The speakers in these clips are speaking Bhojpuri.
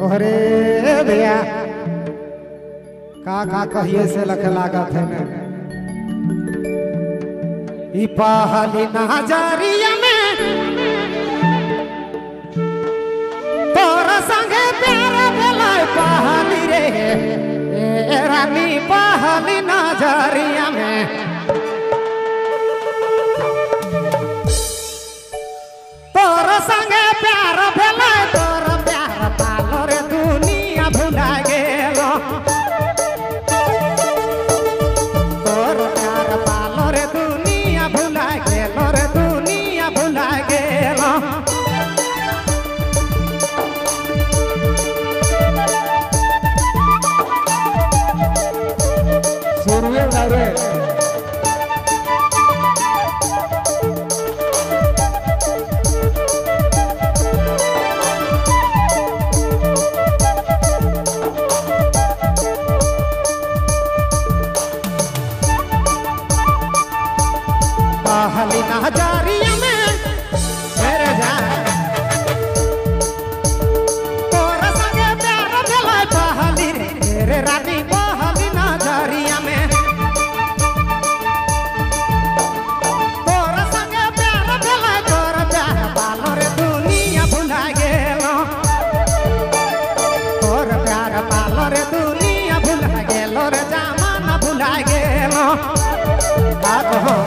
अरे भैया का कहिए से लख लागत है ने ई पहली नजरिया में तोरा संगे प्यार भेलै पहली रे ए रानी पहली नजरिया में तोरा संगे प्यार भेलै तोरा प्यार पालो रे दुनिया भुला गेलो तोरा प्यार पालो रे दुनिया भुला गेलो रे दुनिया भुला गेलो सुरवे रे पहली नजरिया में मेरे जान तोरा संगे प्यार भेलै पहली रे रानी पहली नजरिया में तोरा संगे प्यार भेलै तोरा प्यार पालो रे दुनिया भुला गेलो तोरा प्यार पालो रे दुनिया भुला गेलो रे जमाना भुला गेलो का कहो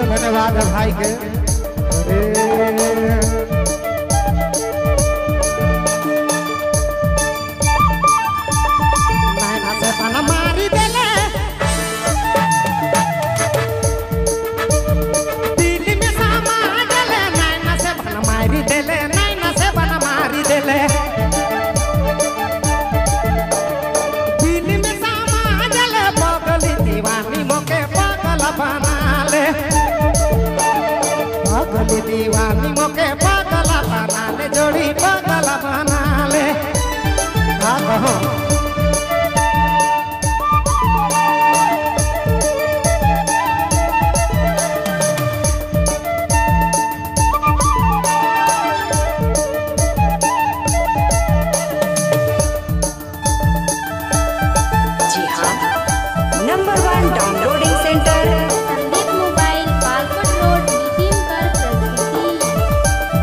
धन्यवाद भाई के नैना से बन मारी देले दिल में समा गेले नैना से बन मारी देले नैना से बन मारी देले दिल में समा गेले पगली दीवानी मोके पागल बना ले पगली दीवानी मोके पागल बना ले जोड़ी पागल बना ले कहो जी हाँ, number 1 downloading centre Sandeep mobile Palkot road Nitin कर प्रस्तुति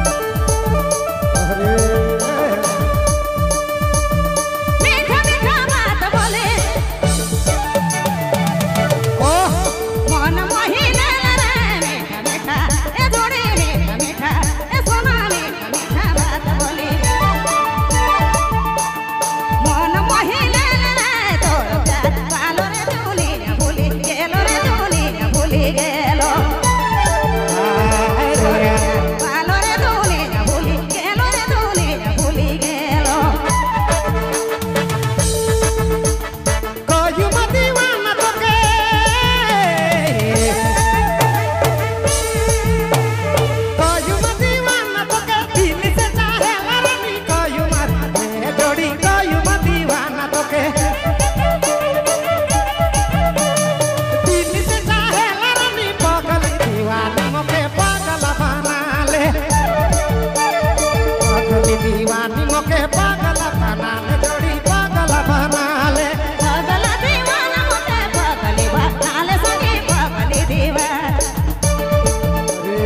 दीवानी मोके पागल बना ले जोड़ी पागल बना ले पागल दीवाना मोके पागल बना ले सखी पागल दीवाना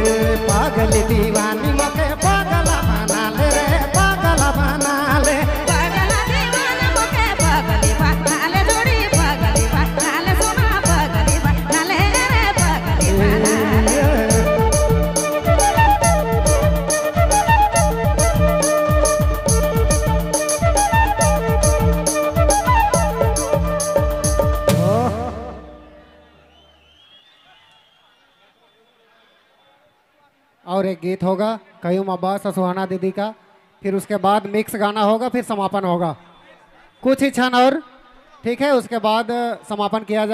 रे पागल दीवानी मोके पागल बना ले रे पागल बना ले पागल दीवाना मोके पागल बना ले जोड़ी पागल बना ले सोना पागल बना ले रे पागल बना ले और एक गीत होगा कयूम अब्बास और सुहाना दीदी का, फिर उसके बाद मिक्स गाना होगा, फिर समापन होगा। कुछ ही क्षण और, ठीक है, उसके बाद समापन किया जाए।